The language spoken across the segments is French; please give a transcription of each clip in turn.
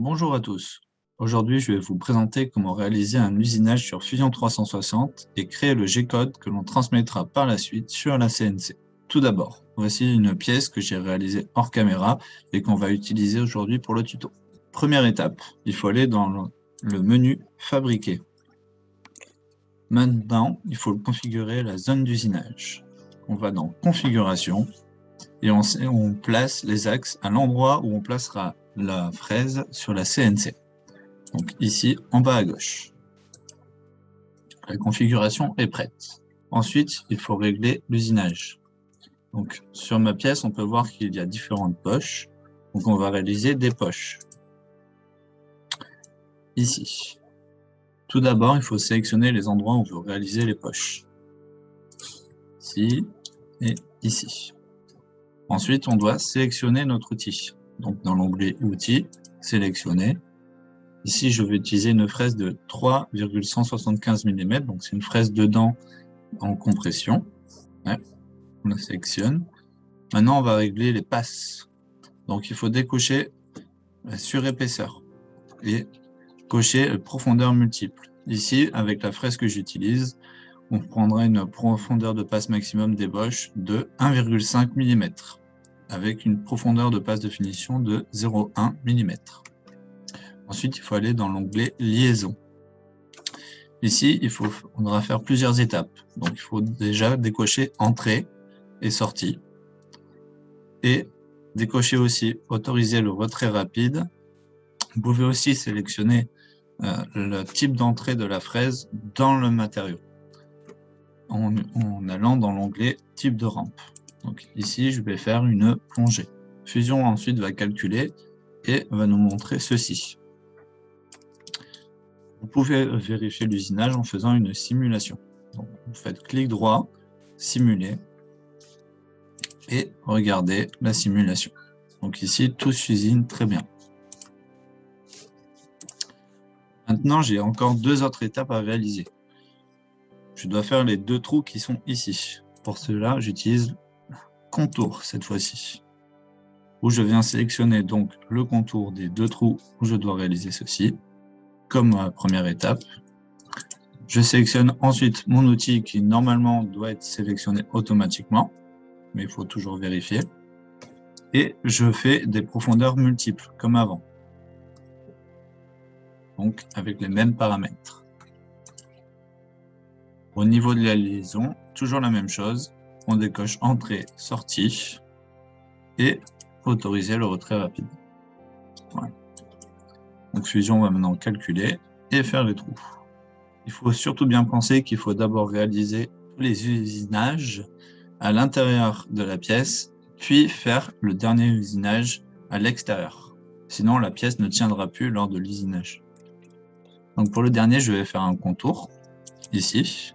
Bonjour à tous. Aujourd'hui, je vais vous présenter comment réaliser un usinage sur Fusion 360 et créer le G-code que l'on transmettra par la suite sur la CNC. Tout d'abord, voici une pièce que j'ai réalisée hors caméra et qu'on va utiliser aujourd'hui pour le tuto. Première étape, il faut aller dans le menu Fabriquer. Maintenant, il faut configurer la zone d'usinage. On va dans Configuration et on place les axes à l'endroit où on placera la fraise sur la CNC. Donc ici, en bas à gauche. La configuration est prête. Ensuite, il faut régler l'usinage. Donc sur ma pièce, on peut voir qu'il y a différentes poches. Donc on va réaliser des poches. Ici. Tout d'abord, il faut sélectionner les endroits où on veut réaliser les poches. Ici et ici. Ensuite, on doit sélectionner notre outil. Donc dans l'onglet Outils, sélectionner. Ici, je vais utiliser une fraise de 3,175 mm, donc c'est une fraise de dents en compression. Ouais, on la sélectionne. Maintenant, on va régler les passes. Donc, il faut décocher la surépaisseur et cocher profondeur multiple. Ici, avec la fraise que j'utilise, on prendra une profondeur de passe maximum d'ébauche de 1,5 mm avec une profondeur de passe de finition de 0,1 mm. Ensuite, il faut aller dans l'onglet Liaison. Ici, il faudra faire plusieurs étapes. Donc, il faut déjà décocher Entrée et Sortie. Et décocher aussi Autoriser le retrait rapide. Vous pouvez aussi sélectionner le type d'entrée de la fraise dans le matériau en allant dans l'onglet Type de rampe. Donc, ici, je vais faire une plongée. Fusion ensuite va calculer et va nous montrer ceci. Vous pouvez vérifier l'usinage en faisant une simulation. Donc, vous faites clic droit, simuler, et regardez la simulation. Donc ici, tout s'usine très bien. Maintenant, j'ai encore deux autres étapes à réaliser. Je dois faire les deux trous qui sont ici. Pour cela, j'utilise contour cette fois-ci, où je viens sélectionner donc le contour des deux trous où je dois réaliser ceci, comme première étape. Je sélectionne ensuite mon outil qui normalement doit être sélectionné automatiquement, mais il faut toujours vérifier. Et je fais des profondeurs multiples, comme avant. Donc avec les mêmes paramètres. Au niveau de la liaison, toujours la même chose. On décoche entrée, sortie et autoriser le retrait rapide. Voilà. Donc Fusion va maintenant calculer et faire les trous. Il faut surtout bien penser qu'il faut d'abord réaliser tous les usinages à l'intérieur de la pièce, puis faire le dernier usinage à l'extérieur. Sinon, la pièce ne tiendra plus lors de l'usinage. Donc pour le dernier, je vais faire un contour, ici.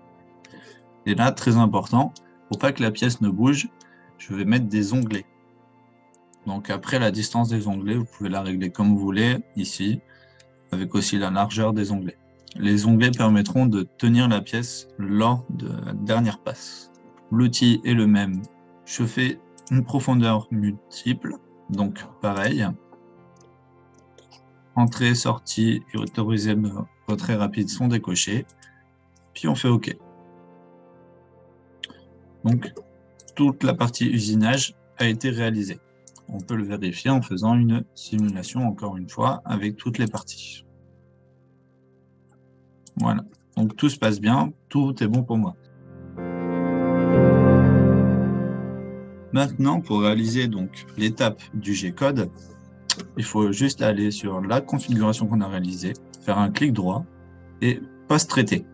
Et là, très important, pour pas que la pièce ne bouge, je vais mettre des onglets. Donc après la distance des onglets, vous pouvez la régler comme vous voulez, ici, avec aussi la largeur des onglets. Les onglets permettront de tenir la pièce lors de la dernière passe. L'outil est le même. Je fais une profondeur multiple, donc pareil. Entrée, sortie et autoriser le retrait rapide sont décochés. Puis on fait OK. Donc, toute la partie usinage a été réalisée. On peut le vérifier en faisant une simulation, encore une fois, avec toutes les parties. Voilà. Donc, tout se passe bien, tout est bon pour moi. Maintenant, pour réaliser donc l'étape du G-code, il faut juste aller sur la configuration qu'on a réalisée, faire un clic droit et post-traiter.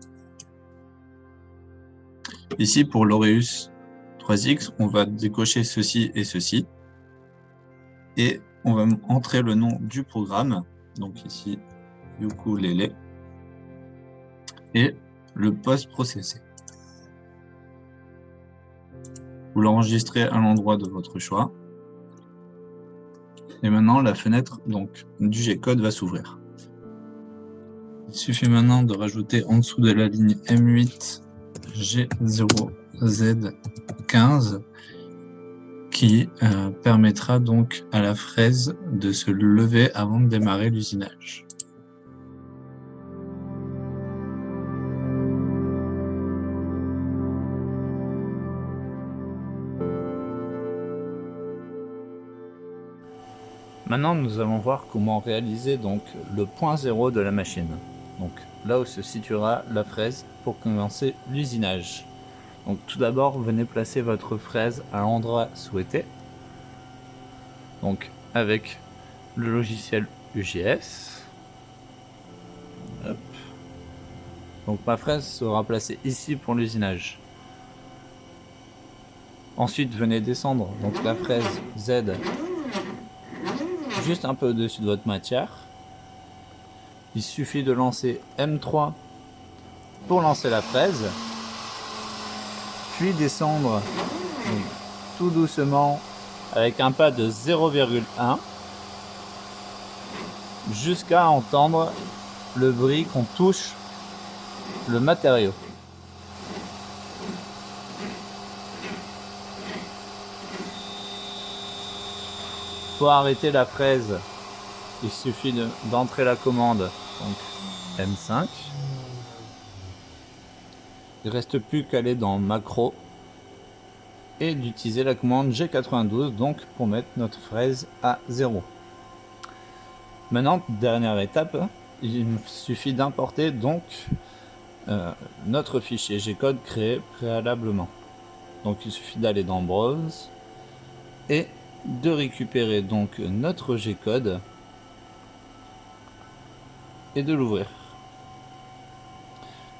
Ici, pour l'Aureus 3X, on va décocher ceci et ceci. Et on va entrer le nom du programme. Donc ici, ukulélé. Et le post-processé. Vous l'enregistrez à l'endroit de votre choix. Et maintenant, la fenêtre donc, du G-code va s'ouvrir. Il suffit maintenant de rajouter en dessous de la ligne M8 G0Z15 qui permettra donc à la fraise de se lever avant de démarrer l'usinage. Maintenant, nous allons voir comment réaliser donc le point zéro de la machine. Donc là où se situera la fraise pour commencer l'usinage. Donc tout d'abord, venez placer votre fraise à l'endroit souhaité. Donc avec le logiciel UGS. Hop. Donc ma fraise sera placée ici pour l'usinage. Ensuite, venez descendre donc la fraise Z juste un peu au-dessus de votre matière. Il suffit de lancer M3 pour lancer la fraise, puis descendre donc, tout doucement avec un pas de 0,1 jusqu'à entendre le bruit qu'on touche le matériau. Pour arrêter la fraise, il suffit d'entrer la commande donc M5. Il ne reste plus qu'à aller dans macro et d'utiliser la commande G92 donc pour mettre notre fraise à 0. Maintenant, dernière étape, il suffit d'importer donc notre fichier G-code créé préalablement. Donc il suffit d'aller dans Browse et de récupérer donc notre G-code et de l'ouvrir.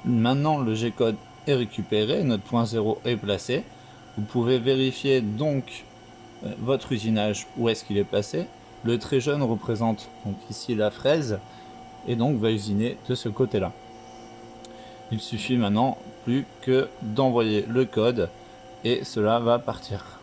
Maintenant le G-code est récupéré, notre point 0 est placé. Vous pouvez vérifier donc votre usinage où est-ce qu'il est placé. Le trait jaune représente donc ici la fraise et donc va usiner de ce côté là. Il suffit maintenant plus que d'envoyer le code et cela va partir.